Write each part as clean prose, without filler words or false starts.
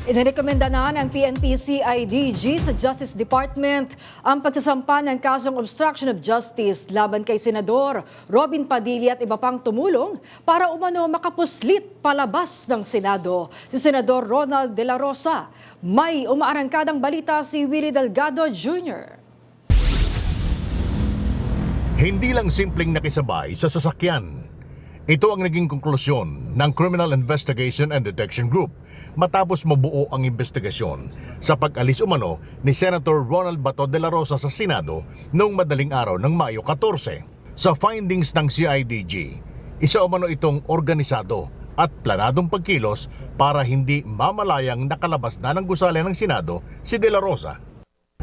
Inirekomenda na ng PNP-CIDG sa Justice Department ang pagsasampa ng kasong obstruction of justice laban kay Senador Robin Padilla at iba pang tumulong para umano makapuslit palabas ng Senado si Senador Ronald De La Rosa. May umaarangkadang balita si Willie Delgado Jr. Hindi lang simpleng nakisabay sa sasakyan. Ito ang naging konklusyon ng Criminal Investigation and Detection Group matapos mabuo ang investigasyon sa pag-alis umano ni Senator Ronald Bato de la Rosa sa Senado noong madaling araw ng Mayo 14. Sa findings ng CIDG, isa umano itong organisado at planadong pagkilos para hindi mamalayang nakalabas na ng gusali ng Senado si de la Rosa.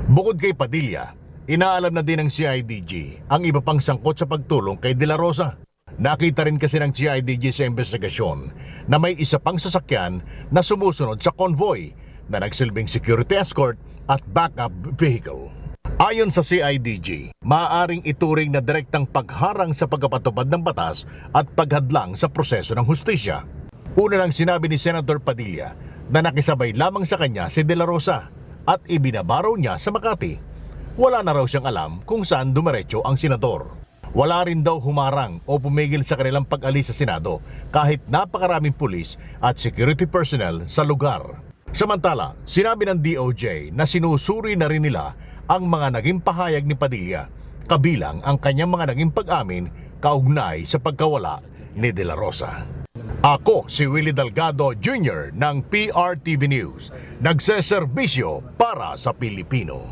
Bukod kay Padilla, inaalam na din ng CIDG ang iba pang sangkot sa pagtulong kay de la Rosa. Nakita rin kasi ng CIDG sa investigasyon na may isa pang sasakyan na sumusunod sa convoy na nagsilbing security escort at backup vehicle. Ayon sa CIDG, maaaring ituring na direktang pagharang sa pagkapatupad ng batas at paghadlang sa proseso ng hustisya. Una lang sinabi ni Senator Padilla na nakisabay lamang sa kanya si De La Rosa at ibinabaraw niya sa Makati. Wala na raw siyang alam kung saan dumiretso ang senador. Wala rin daw humarang o pumigil sa kanilang pag-alis sa Senado kahit napakaraming pulis at security personnel sa lugar. Samantala, sinabi ng DOJ na sinusuri na rin nila ang mga naging pahayag ni Padilla, kabilang ang kanyang mga naging pag-amin kaugnay sa pagkawala ni De La Rosa. Ako si Willie Delgado Jr. ng PRTV News, nagseserbisyo para sa Pilipino.